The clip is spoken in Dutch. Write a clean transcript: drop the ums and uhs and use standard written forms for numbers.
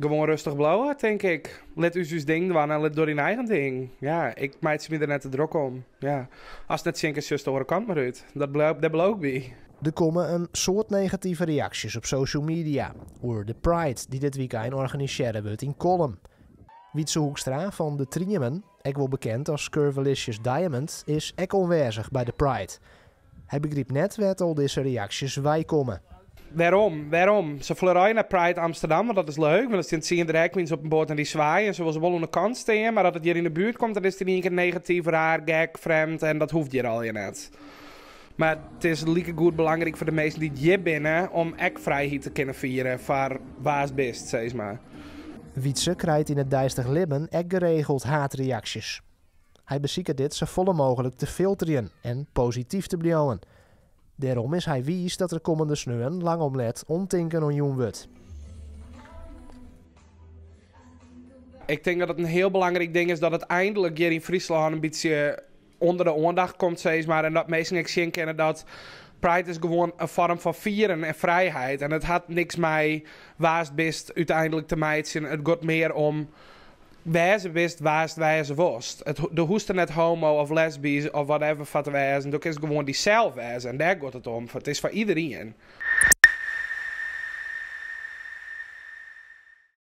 Gewoon rustig blauwen, denk ik. Let u dus ding doen en let door die eigen ding. Ja, ik maak ze me er net te druk om. Ja. Als het net zinken, zus de kant maar uit. Dat beloof bij. Er komen een soort negatieve reacties op social media over de Pride die dit weekend organiseren wordt in Kolm. Wietse Hoekstra van de Triemen, ook wel bekend als Curvelicious Diamond, is ook onwezig bij de Pride. Hij begreep net waar al deze reacties wij komen. Waarom? Ze vleuraaien naar Pride Amsterdam, want dat is leuk. Want dan staan zien drag queens op een boot en die zwaaien. En ze willen wel aan de kant staan, maar dat het hier in de buurt komt, dan is het niet een keer negatief, raar, gek, vreemd. En dat hoeft hier al je net. Maar het is lieke goed belangrijk voor de mensen die hier binnen om echt vrijheid te kunnen vieren voor waas best, zeg maar. Wietse krijgt in het dijstig Libben ook geregeld haatreacties. Hij beziekt dit zo volle mogelijk te filteren en positief te blijven. Daarom is hij wies dat er komende sneeuwen lang omlet ontinken on jong wordt. Ik denk dat het een heel belangrijk ding is dat het eindelijk hier in Friesland een beetje onder de aandacht komt, zeg maar. En dat mensen ik zien kennen dat Pride is gewoon een vorm van vieren en vrijheid. En het had niks mee waast best uiteindelijk te meiden. Het gaat meer om wijze wist waast wijze worst. De hoest er net homo of lesbisch of whatever van te wijzen. Dat is gewoon die zelf wijzen. En daar gaat het om. Het is voor iedereen.